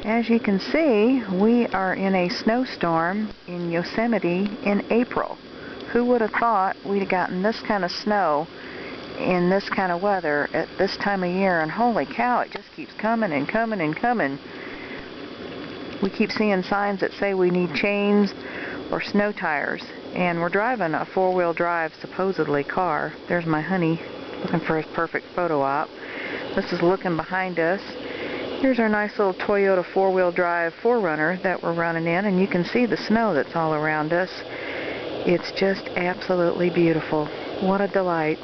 As you can see, we are in a snowstorm in Yosemite in April. Who would have thought we'd have gotten this kind of snow in this kind of weather at this time of year? And holy cow, it just keeps coming and coming and coming. We keep seeing signs that say we need chains or snow tires, and we're driving a four-wheel drive, supposedly, car. There's my honey looking for his perfect photo op. This is looking behind us. Here's our nice little Toyota four-wheel drive 4Runner that we're running in, and you can see the snow that's all around us. It's just absolutely beautiful. What a delight.